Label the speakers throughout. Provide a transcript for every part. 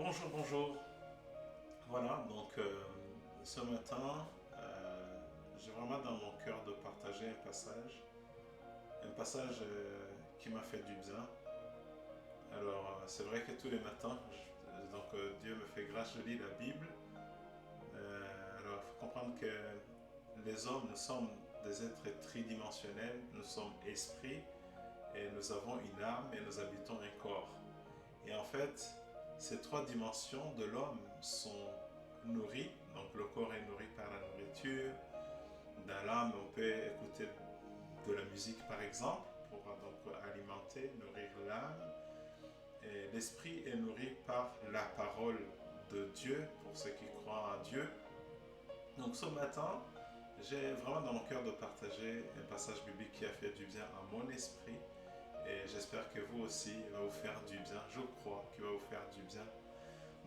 Speaker 1: Bonjour, bonjour. Voilà, donc ce matin, j'ai vraiment dans mon cœur de partager un passage qui m'a fait du bien. Alors, c'est vrai que tous les matins, Dieu me fait grâce, je lis la Bible. Alors, il faut comprendre que les hommes, nous sommes des êtres tridimensionnels, nous sommes esprits et nous avons une âme et nous habitons un corps. Et en fait, ces trois dimensions de l'homme sont nourries. Donc le corps est nourri par la nourriture. Dans l'âme, on peut écouter de la musique par exemple pour donc alimenter, nourrir l'âme. Et l'esprit est nourri par la parole de Dieu pour ceux qui croient en Dieu. Donc ce matin, j'ai vraiment dans mon cœur de partager un passage biblique qui a fait du bien à mon esprit. Et j'espère que vous aussi, il va vous faire du bien. Je crois qu'il va vous faire du bien.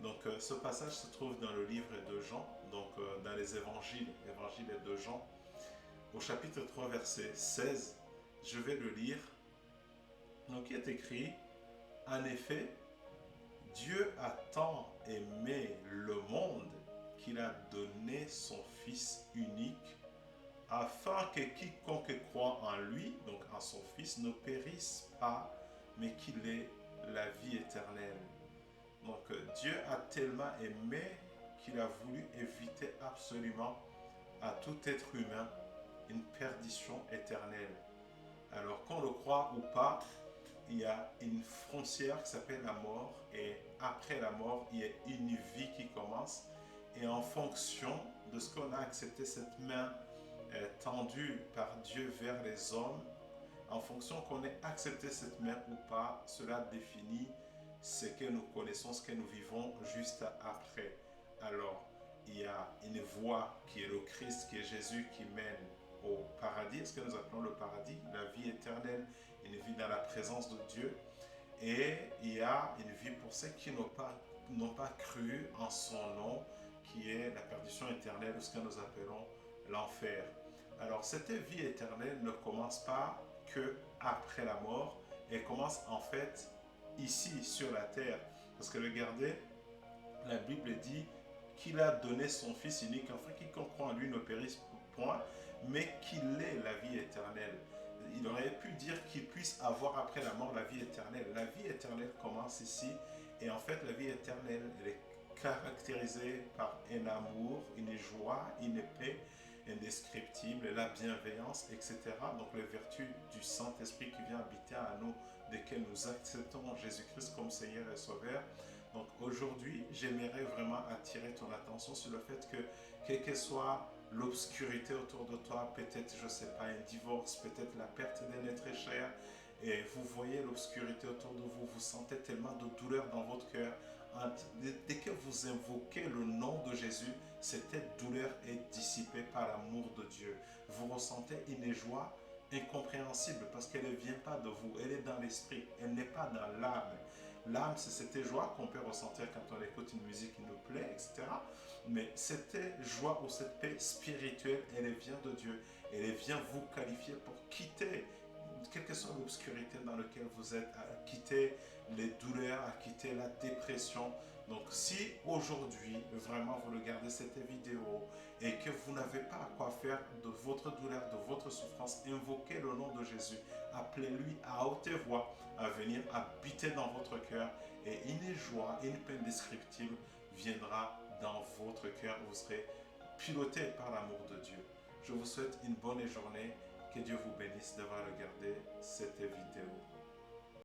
Speaker 1: Donc ce passage se trouve dans le livre de Jean, dans les évangiles, évangile de Jean, au chapitre 3, verset 16. Je vais le lire. Donc il est écrit, en effet, Dieu a tant aimé le monde qu'il a donné son Fils unique afin que quiconque croit en lui, donc en son Fils, ne périsse pas, mais qu'il ait la vie éternelle. Donc Dieu a tellement aimé qu'il a voulu éviter absolument à tout être humain une perdition éternelle. Alors qu'on le croit ou pas, il y a une frontière qui s'appelle la mort et après la mort, il y a une vie qui commence et en fonction de ce qu'on a accepté cette main tendue par Dieu vers les hommes, en fonction qu'on ait accepté cette main ou pas, cela définit ce que nous connaissons, ce que nous vivons juste après. Alors, il y a une voie qui est le Christ, qui est Jésus, qui mène au paradis, ce que nous appelons le paradis, la vie éternelle, une vie dans la présence de Dieu. Et il y a une vie pour ceux qui n'ont pas cru en son nom, qui est la perdition éternelle, ou ce que nous appelons l'enfer. Alors, cette vie éternelle ne commence pas que après la mort, elle commence en fait ici sur la terre. Parce que regardez, la Bible dit qu'il a donné son Fils unique, afin quiconque croit en lui ne périsse point, mais qu'il ait la vie éternelle. Il aurait pu dire qu'il puisse avoir après la mort la vie éternelle. La vie éternelle commence ici, et en fait la vie éternelle, elle est caractérisée par un amour, une joie, une paix indescriptible, la bienveillance, etc. Donc les vertus du Saint-Esprit qui vient habiter à nous dès que nous acceptons Jésus-Christ comme Seigneur et Sauveur. Donc aujourd'hui, j'aimerais vraiment attirer ton attention sur le fait que, quelle que soit l'obscurité autour de toi, peut-être, je ne sais pas, un divorce, peut-être la perte d'un être cher, et vous voyez l'obscurité autour de vous, vous sentez tellement de douleur dans votre cœur. Dès que vous invoquez le nom de Jésus, cette douleur est dissipée par l'amour de Dieu. Vous ressentez une joie incompréhensible parce qu'elle ne vient pas de vous, elle est dans l'esprit, elle n'est pas dans l'âme. L'âme, c'est cette joie qu'on peut ressentir quand on écoute une musique qui nous plaît, etc. Mais cette joie ou cette paix spirituelle, elle vient de Dieu. Elle vient vous qualifier pour quitter quelle que soit l'obscurité dans laquelle vous êtes, à quitter les douleurs, à quitter la dépression. Donc si aujourd'hui, vraiment, vous regardez cette vidéo et que vous n'avez pas à quoi faire de votre douleur, de votre souffrance, invoquez le nom de Jésus. Appelez-lui à haute voix à venir habiter dans votre cœur et une joie, une paix indescriptible viendra dans votre cœur. Vous serez piloté par l'amour de Dieu. Je vous souhaite une bonne journée. Que Dieu vous bénisse d'avoir regardé cette vidéo.